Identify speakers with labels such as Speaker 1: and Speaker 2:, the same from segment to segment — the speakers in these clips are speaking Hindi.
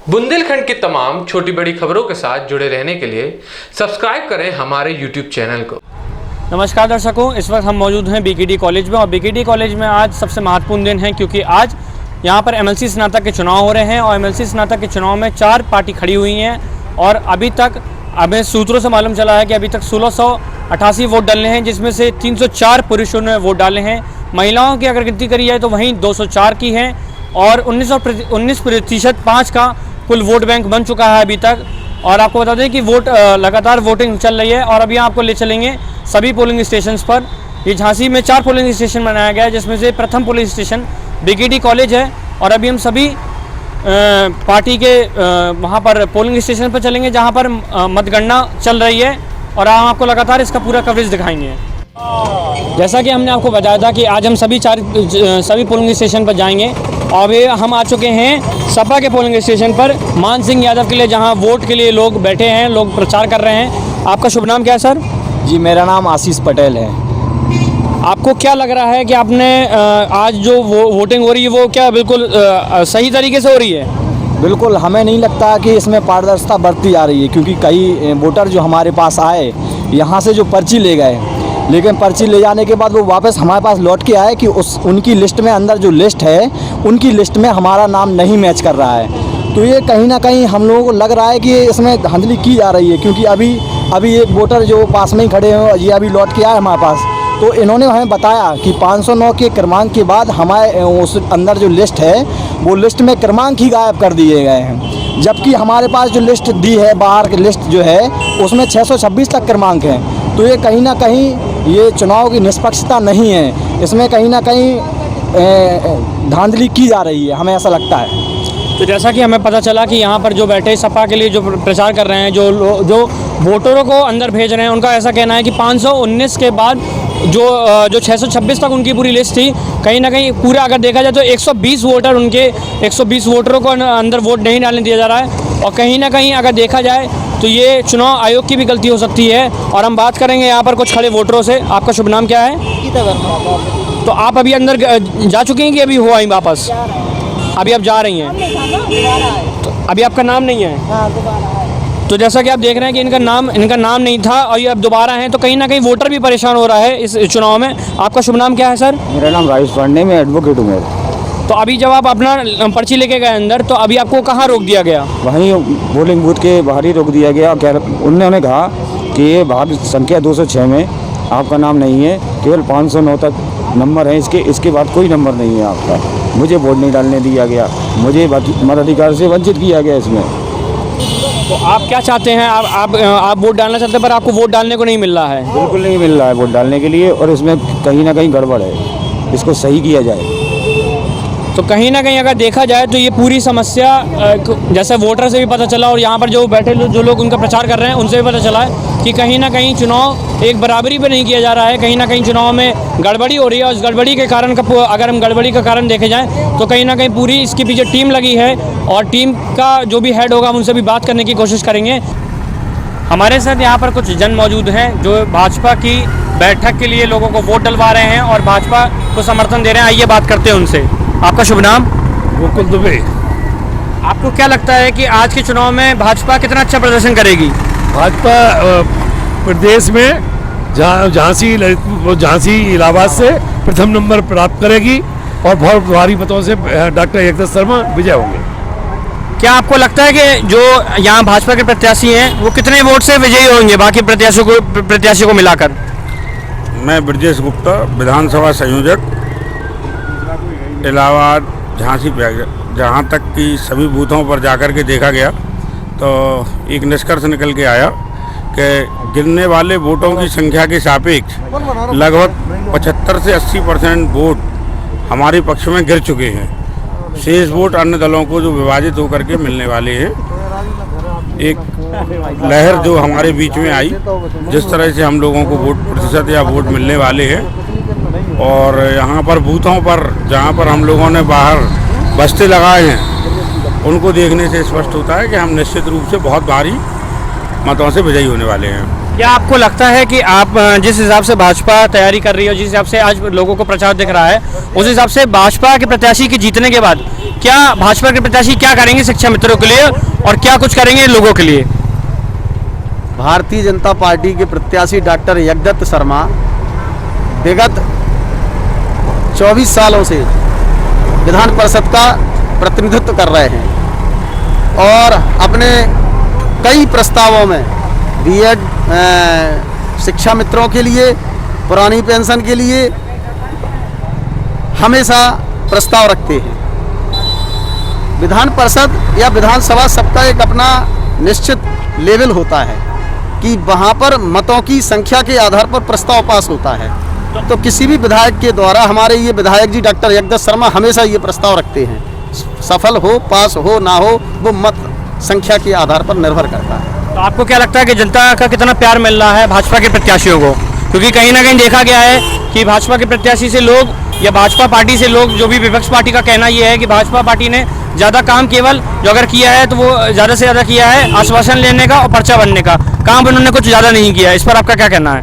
Speaker 1: बुंदेलखंड की तमाम छोटी बड़ी खबरों के साथ जुड़े रहने के लिए सब्सक्राइब करें हमारे YouTube चैनल को।
Speaker 2: नमस्कार दर्शकों, इस वक्त हम मौजूद हैं बीकेडी कॉलेज में और बीकेडी कॉलेज में आज सबसे महत्वपूर्ण दिन है क्योंकि आज यहाँ पर एमएलसी स्नातक के चुनाव हो रहे हैं और एमएलसी स्नातक के चुनाव में 4 पार्टी खड़ी हुई हैं और अभी तक हमें सूत्रों से मालूम चला है कि अभी तक 1688 वोट डालने हैं, जिसमें से 304 पुरुषों ने वोट डाले हैं। महिलाओं की अगर गिनती करी जाए तो वहीं 204 की हैं और 19% 5 का कुल वोट बैंक बन चुका है अभी तक। और आपको बता दें कि लगातार वोटिंग चल रही है और अभी आपको ले चलेंगे सभी पोलिंग स्टेशंस पर। ये झांसी में 4 पोलिंग स्टेशन बनाया गया है, जिसमें से प्रथम पोलिंग स्टेशन बीकेडी कॉलेज है और अभी हम सभी पार्टी के वहाँ पर पोलिंग स्टेशन पर चलेंगे जहाँ पर मतगणना चल रही है और हम आपको लगातार इसका पूरा कवरेज दिखाएंगे। जैसा कि हमने आपको बताया था कि आज हम सभी पोलिंग स्टेशन पर जाएंगे और अभी हम आ चुके हैं सपा के पोलिंग स्टेशन पर मान सिंह यादव के लिए, जहां वोट के लिए लोग बैठे हैं, लोग प्रचार कर रहे हैं। आपका शुभ नाम क्या है सर?
Speaker 3: जी, मेरा नाम आशीष पटेल है।
Speaker 2: आपको क्या लग रहा है कि आपने आज जो वोटिंग हो रही है वो क्या बिल्कुल सही तरीके से हो रही है?
Speaker 3: बिल्कुल, हमें नहीं लगता कि इसमें पारदर्शिता बरती जा रही है, क्योंकि कई वोटर जो हमारे पास आए यहाँ से जो पर्ची ले गए, लेकिन पर्ची ले जाने के बाद वो वापस हमारे पास लौट के आए कि उनकी लिस्ट में, अंदर जो लिस्ट है उनकी लिस्ट में हमारा नाम नहीं मैच कर रहा है। तो ये कहीं ना कहीं हम लोगों को लग रहा है कि इसमें धांधली की जा रही है, क्योंकि अभी एक वोटर जो पास में ही खड़े हैं ये अभी लौट के आए हमारे पास, तो इन्होंने हमें बताया कि 509 के क्रमांक के बाद हमारे उस अंदर जो लिस्ट है वो लिस्ट में क्रमांक ही गायब कर दिए गए हैं, जबकि हमारे पास जो लिस्ट दी है, बाहर की लिस्ट जो है उसमें 626 तक क्रमांक हैं। तो ये कहीं ना कहीं ये चुनाव की निष्पक्षता नहीं है, इसमें कहीं ना कहीं धांधली की जा रही है, हमें ऐसा लगता है।
Speaker 2: तो जैसा कि हमें पता चला कि यहाँ पर जो बैठे सपा के लिए जो प्रचार कर रहे हैं, जो वोटरों को अंदर भेज रहे हैं, उनका ऐसा कहना है कि 519 के बाद जो 626 तक उनकी पूरी लिस्ट थी, कहीं ना कहीं पूरा अगर देखा जाए तो 120 वोटरों को अंदर वोट नहीं डालने दिया जा रहा है। और कहीं ना कहीं अगर देखा जाए तो ये चुनाव आयोग की भी गलती हो सकती है। और हम बात करेंगे यहाँ पर कुछ खड़े वोटरों से। आपका शुभ नाम क्या है? तो आप अभी अंदर जा चुके हैं कि अभी हो आई वापस? अभी आप जा रही हैं, तो अभी आपका नाम नहीं है? तो जैसा कि आप देख रहे हैं कि इनका नाम नहीं था और ये अब दोबारा हैं, तो कहीं ना कहीं वोटर भी परेशान हो रहा है इस चुनाव में। आपका शुभ नाम क्या है सर?
Speaker 3: मेरा नाम राजेश पांडे, मैं एडवोकेट हूँ।
Speaker 2: तो अभी जब आप अपना पर्ची लेके गए अंदर, तो अभी आपको कहाँ रोक दिया गया?
Speaker 3: वहीं पोलिंग बूथ के बाहर ही रोक दिया गया। उन्होंने कहा कि ये भाग संख्या 206 में आपका नाम नहीं है, केवल 509 तक नंबर है, इसके बाद कोई नंबर नहीं है आपका। मुझे वोट नहीं डालने दिया गया, मुझे मताधिकार से वंचित किया गया इसमें।
Speaker 2: तो आप क्या चाहते हैं? आप वोट डालना चाहते हैं पर आपको वोट डालने को नहीं मिल रहा है?
Speaker 3: बिल्कुल नहीं मिल रहा है वोट डालने के लिए, और इसमें कहीं ना कहीं गड़बड़ है, इसको सही किया जाए।
Speaker 2: तो कहीं ना कहीं अगर देखा जाए तो ये पूरी समस्या जैसे वोटर से भी पता चला और यहाँ पर जो बैठे जो लोग उनका प्रचार कर रहे हैं उनसे भी पता चला है कि कहीं ना कहीं चुनाव एक बराबरी पे नहीं किया जा रहा है। कहीं ना कहीं चुनाव में गड़बड़ी हो रही है और इस गड़बड़ी के कारण अगर हम गड़बड़ी का कारण देखे जाएँ तो कहीं ना कहीं पूरी इसके पीछे टीम लगी है और टीम का जो भी हेड होगा हम उनसे भी बात करने की कोशिश करेंगे। हमारे साथ यहाँ पर कुछ जन मौजूद हैं जो भाजपा की बैठक के लिए लोगों को वोट डलवा रहे हैं और भाजपा को समर्थन दे रहे हैं। आइए बात करते हैं उनसे। आपका शुभ नाम?
Speaker 4: गोकुल दुबे।
Speaker 2: आपको क्या लगता है कि आज के चुनाव में भाजपा कितना अच्छा प्रदर्शन करेगी?
Speaker 4: भाजपा प्रदेश में झांसी इलाहाबाद से प्रथम नंबर प्राप्त करेगी और बहुत भारी मतों से डॉक्टर एकनाथ शर्मा विजय होंगे।
Speaker 2: क्या आपको लगता है कि जो यहाँ भाजपा के प्रत्याशी हैं वो कितने वोट से विजयी होंगे बाकी प्रत्याशियों को मिलाकर?
Speaker 5: मैं ब्रजेश गुप्ता, विधानसभा संयोजक इलाहाबाद झांसी प्रयागराज। जहाँ तक कि सभी बूथों पर जाकर के देखा गया तो एक निष्कर्ष निकल के आया कि गिरने वाले वोटों की संख्या के सापेक्ष लगभग 75 से 80% वोट हमारे पक्ष में गिर चुके हैं। शेष वोट अन्य दलों को जो विभाजित होकर के मिलने वाले हैं। एक लहर जो हमारे बीच में आई, जिस तरह से हम लोगों को वोट प्रतिशत या वोट मिलने वाले हैं, और यहाँ पर बूथों पर जहाँ पर हम लोगों ने बाहर बस्ते लगाए हैं उनको देखने से स्पष्ट होता है कि हम निश्चित रूप से बहुत भारी मतों से विजयी होने वाले हैं।
Speaker 2: क्या आपको लगता है कि आप जिस हिसाब से भाजपा तैयारी कर रही है, जिस हिसाब से आज लोगों को प्रचार दिख रहा है, उस हिसाब से भाजपा के प्रत्याशी के जीतने के बाद क्या भाजपा के प्रत्याशी क्या करेंगे शिक्षा मित्रों के लिए और क्या कुछ करेंगे लोगों के लिए?
Speaker 6: भारतीय जनता पार्टी के प्रत्याशी डॉक्टर यज्ञदत्त शर्मा विगत 24 सालों से विधान परिषद का प्रतिनिधित्व कर रहे हैं और अपने कई प्रस्तावों में बीएड शिक्षा मित्रों के लिए, पुरानी पेंशन के लिए हमेशा प्रस्ताव रखते हैं। विधान परिषद या विधानसभा सबका एक अपना निश्चित लेवल होता है कि वहाँ पर मतों की संख्या के आधार पर प्रस्ताव पास होता है। तो किसी भी विधायक के द्वारा हमारे ये विधायक जी डॉक्टर यज्ञदत्त शर्मा हमेशा ये प्रस्ताव रखते हैं, सफल हो, पास हो ना हो, वो मत संख्या के आधार पर निर्भर करता है।
Speaker 2: तो आपको क्या लगता है कि जनता का कितना प्यार मिल रहा है भाजपा के प्रत्याशियों को? क्योंकि कहीं ना कहीं देखा गया है कि भाजपा के प्रत्याशी से लोग या भाजपा पार्टी से लोग, जो भी विपक्ष पार्टी का कहना ये है कि भाजपा पार्टी ने ज़्यादा काम केवल जो अगर किया है तो वो ज़्यादा से ज़्यादा किया है आश्वासन लेने का और पर्चा बनने का, काम उन्होंने कुछ ज़्यादा नहीं किया। इस पर आपका क्या कहना है?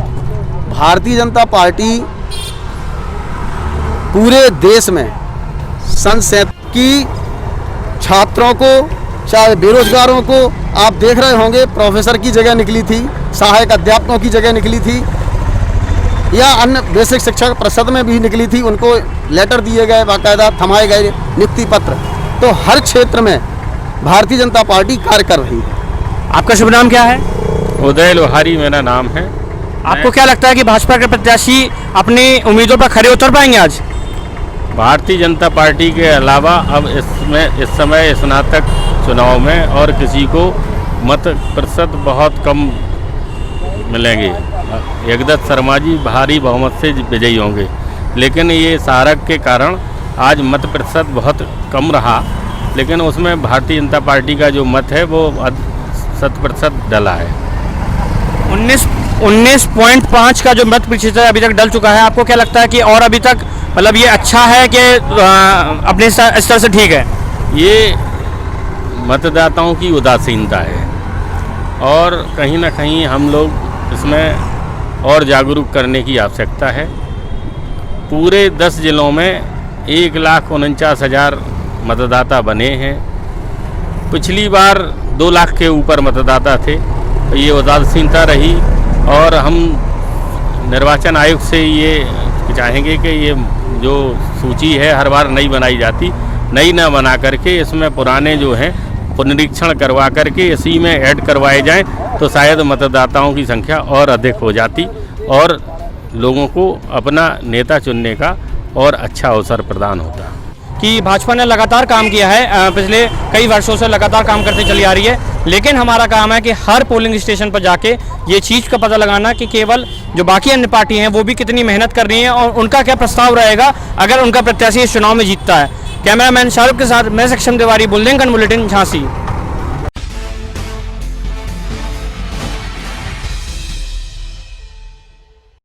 Speaker 6: भारतीय जनता पार्टी पूरे देश में संसद की छात्रों को, चाहे बेरोजगारों को, आप देख रहे होंगे प्रोफेसर की जगह निकली थी, सहायक अध्यापकों की जगह निकली थी या अन्य बेसिक शिक्षा परिषद में भी निकली थी, उनको लेटर दिए गए, बाकायदा थमाए गए नियुक्ति पत्र। तो हर क्षेत्र में भारतीय जनता पार्टी कार्य कर रही है।
Speaker 2: आपका शुभ नाम क्या है?
Speaker 7: उदय लोहारी मेरा नाम है।
Speaker 2: आपको क्या लगता है कि भाजपा के प्रत्याशी अपनी उम्मीदों पर खरे उतर पाएंगे आज?
Speaker 7: भारतीय जनता पार्टी के अलावा अब इस समय स्नातक चुनाव में और किसी को मत प्रतिशत बहुत कम मिलेंगे। यज्ञदत्त शर्मा जी भारी बहुमत से विजयी होंगे, लेकिन ये सारक के कारण आज मत प्रतिशत बहुत कम रहा, लेकिन उसमें भारतीय जनता पार्टी का जो मत है वो 100% डला है।
Speaker 2: 19.5 का जो मत प्रतिशत अभी तक डल चुका है, आपको क्या लगता है कि और अभी तक मतलब ये अच्छा है कि अपने स्तर से ठीक है?
Speaker 7: ये मतदाताओं की उदासीनता है और कहीं ना कहीं हम लोग इसमें और जागरूक करने की आवश्यकता है। पूरे 10 जिलों में 1,49,000 मतदाता बने हैं। पिछली बार 2 लाख के ऊपर मतदाता थे, तो ये उदासीनता रही और हम निर्वाचन आयोग से ये चाहेंगे कि ये जो सूची है हर बार नई बनाई जाती, नई ना बना करके इसमें पुराने जो हैं पुनरीक्षण करवा करके इसी में ऐड करवाए जाएं, तो शायद मतदाताओं की संख्या और अधिक हो जाती और लोगों को अपना नेता चुनने का और अच्छा अवसर प्रदान होता।
Speaker 2: कि भाजपा ने लगातार काम किया है, पिछले कई वर्षों से लगातार काम करते चली आ रही है, लेकिन हमारा काम है कि हर पोलिंग स्टेशन पर जाके ये चीज़ का पता लगाना कि केवल जो बाकी अन्य पार्टी हैं वो भी कितनी मेहनत कर रही हैं और उनका क्या प्रस्ताव रहेगा अगर उनका प्रत्याशी इस चुनाव में जीतता है। कैमरामैन शाहरुख के साथ मैं सक्षम तिवारी, बुलेटिन झांसी।